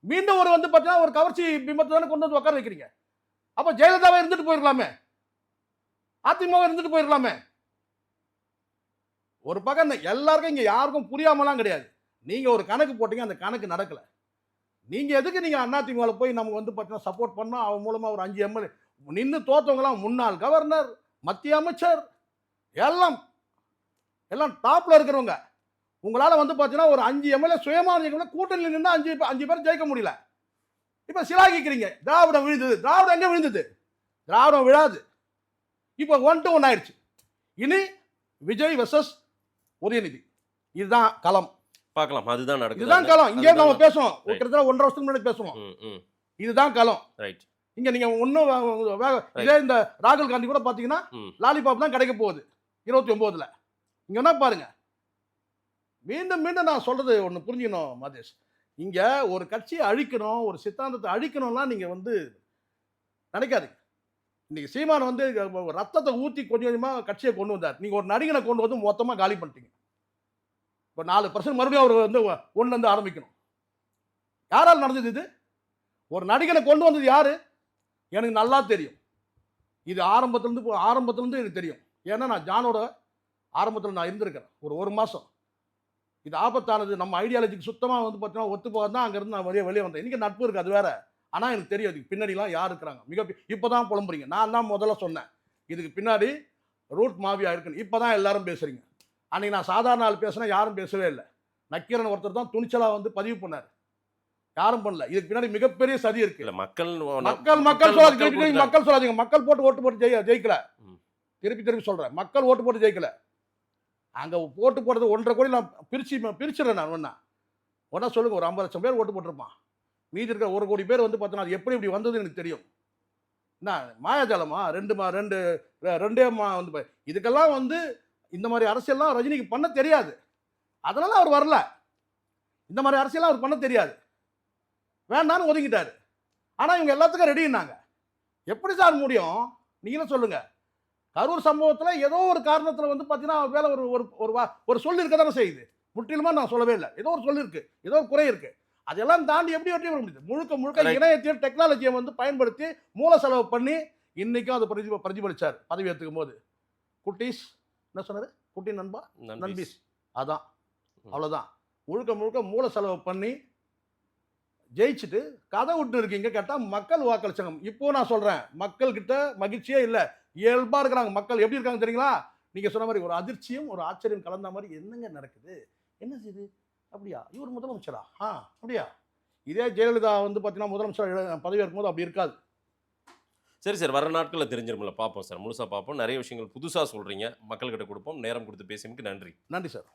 Speaker 8: மீண்டும் ஒரு வந்து பார்த்தீங்கன்னா ஒரு கவர்ச்சி பிம்பத்தை தானே கொண்டு வந்து உட்கார வைக்கிறீங்க. அப்ப ஜெயலலிதாவை இருந்துட்டு போயிருக்கலாமே, அதிமுக இருந்துட்டு போயிருக்கலாமே. ஒரு பக்கம் எல்லாருக்கும் இங்க யாருக்கும் புரியாமலாம் கிடையாது. நீங்க ஒரு கணக்கு போட்டீங்க, அந்த கணக்கு நடக்கல. நீங்க எதுக்கு நீங்க அதிமுகவில் போய் நமக்கு வந்து பார்த்தீங்கன்னா சப்போர்ட் பண்ணோம்? அவன் மூலமா ஒரு 5 எம்எல்ஏ நின்று தோத்தவங்களாம் முன்னாள் கவர்னர், மத்திய அமைச்சர், எல்லாம் டாப்ல இருக்கிறவங்க. உங்களால வந்து பார்த்தீங்கன்னா ஒரு 5 எம்எல்ஏ சுயமாக கூட்டணியில் நின்று 5 பேர் ஜெயிக்க முடியல. இப்ப சிலாகிக்கிறீங்க. திராவிடம் விழுந்தது. திராவிடம் எங்க விழுந்தது? திராவிடம் விழாது. இப்போ 1 to 1 ஆயிடுச்சு. இனி விஜய் வெர்சஸ் உதயநிதி. இதுதான் களம்.
Speaker 7: பார்க்கலாம். அதுதான் நடக்குது.
Speaker 8: இதுதான் களம். இங்கே நம்ம பேசுவோம். கிட்டத்தட்ட 1.5 வருஷத்துக்கு முன்னாடி பேசுவோம். இதுதான் களம். ரைட். இங்க நீங்க ஒன்னும் இதே இந்த ராகுல் காந்தி கூட பாத்தீங்கன்னா லாலிபாப் தான் கிடைக்க போகுது 29ல. இங்க என்ன பாருங்க. மீண்டும் மீண்டும் நான் சொல்றது ஒன்று புரிஞ்சுக்கணும் மாதேஷ். இங்க ஒரு கட்சியை அழிக்கணும், ஒரு சித்தாந்தத்தை அழிக்கணும்லாம் நீங்க வந்து நினைக்காதீங்க. இன்னைக்கு சீமான் வந்து ரத்தத்தை ஊற்றி கொஞ்சம் கொஞ்சமாக கட்சியை கொண்டு வந்தார். நீங்கள் ஒரு நடிகனை கொண்டு வந்து மொத்தமாக காலி பண்ணிட்டீங்க. இப்போ 4% மறுபடியும் அவர் வந்து ஒன்று ஆரம்பிக்கணும். யாரால் நடந்தது இது? ஒரு நடிகனை கொண்டு வந்தது யாரு? எனக்கு நல்லா தெரியும். இது ஆரம்பத்துலேருந்து எனக்கு தெரியும். ஏன்னா நான் ஜானோட ஆரம்பத்தில் நான் இருந்திருக்கிறேன் ஒரு மாதம். இது ஆபத்தானது, நம்ம ஐடியாலஜிக்கு சுத்தமாக வந்து பார்த்தீங்கன்னா ஒத்து போக தான் அங்கேருந்து நான் வெளியே வந்தேன். இன்றைக்கி நட்பு இருக்குது, அது வேற. ஆனால் எனக்கு தெரியும் இதுக்கு பின்னாடிலாம் யார் இருக்கிறாங்க. இப்போ தான் புலம்புறீங்க. நான் தான் முதல்ல சொன்னேன் இதுக்கு பின்னாடி ரூட் மாஃபியா இருக்குன்னு. இப்போ தான் எல்லாரும் பேசுகிறீங்க. அன்றைக்கி நான் சாதாரண ஆள் பேசினா யாரும் பேசவே இல்லை. நக்கீரன் ஒருத்தர் தான் துணிச்சலாக வந்து பதிவு பண்ணார். யாரும் பண்ணல. இதுக்கு பின்னாடி மிகப்பெரிய சதி இருக்கு. மக்கள் சொல்லாதீங்க. மக்கள் போட்டு ஓட்டு போட்டு ஜெயிக்கல. திருப்பி சொல்கிறேன், மக்கள் ஓட்டு போட்டு ஜெயிக்கல. அங்கே ஓட்டு போடுறது 1.5 கோடி நான் பிரிச்சிடறேன். நான் ஒன்றா உடனே சொல்லுங்க, ஒரு 50 லட்சம் பேர் ஓட்டு போட்டிருப்பான். மீதி இருக்கிற 1 கோடி பேர் வந்து பார்த்தீங்கன்னா அது எப்படி இப்படி வந்ததுன்னு எனக்கு தெரியும். என்ன மாயாஜாலமா? ரெண்டே வந்து இதுக்கெல்லாம் வந்து இந்த மாதிரி அரசியல்லாம் ரஜினிக்கு பண்ண தெரியாது. அதனால அவர் வரல. இந்த மாதிரி அரசியல்லாம் அவர் பண்ண தெரியாது. வேண்டான்னு ஒதுங்கிட்டாரு. ஆனால் இவங்க எல்லாத்துக்கும் ரெடின்னாங்க. எப்படி சார் முடியும்? நீங்களும் சொல்லுங்க. கரூர் சம்பவத்தில் ஏதோ ஒரு காரணத்தில் வந்து பார்த்தீங்கன்னா அவர் மேலே ஒரு சொல் இருக்க தானே செய்யுது. முற்றிலுமா நான் சொல்லவே இல்லை. ஏதோ ஒரு சொல் இருக்கு, ஏதோ ஒரு குறை இருக்கு. அதெல்லாம் தாண்டி எப்படி வெற்றி பெற முடியுது? முழுக்க இணையத்தையும் டெக்னாலஜியை வந்து பயன்படுத்தி மூல செலவு பண்ணி இன்னைக்கும் அதை பிரதிபலிச்சார் பதவி ஏற்றுக்கும் போது. குட்டீஸ் என்ன சொன்னாரு? குட்டி நண்பா நண்பீஸ். அதான், அவ்வளோதான். முழுக்க மூல செலவு பண்ணி ஜெயிச்சுட்டு கதை விட்டு இருக்கீங்க. கேட்டால் மக்கள் வாக்களிச்சாங்க. இப்போ நான் சொல்றேன், மக்கள் கிட்ட மகிழ்ச்சியே இல்லை, இயல்பா இருக்கிறாங்க. மக்கள் எப்படி இருக்காங்க தெரியுங்களா? நீங்க சொன்ன மாதிரி ஒரு அதிர்ச்சியும் ஒரு ஆச்சரியம் கலந்த மாதிரி என்னங்க நடக்குது, என்ன செய்யுது, அப்படியா இவர் முதலமைச்சரா, அப்படியா? இதே ஜெயலலிதா வந்து பார்த்தீங்கன்னா முதலமைச்சர் பதவி இருக்கும்போது அப்படி இருக்காது.
Speaker 7: சரி சார், வர நாட்களில் தெரிஞ்சிருமில்ல, பார்ப்போம் சார், முழுசாக பார்ப்போம். நிறைய விஷயங்கள் புதுசாக சொல்கிறீங்க, மக்கள்கிட்ட கொடுப்போம். நேரம் கொடுத்து பேசியதுக்கு நன்றி.
Speaker 8: நன்றி சார்.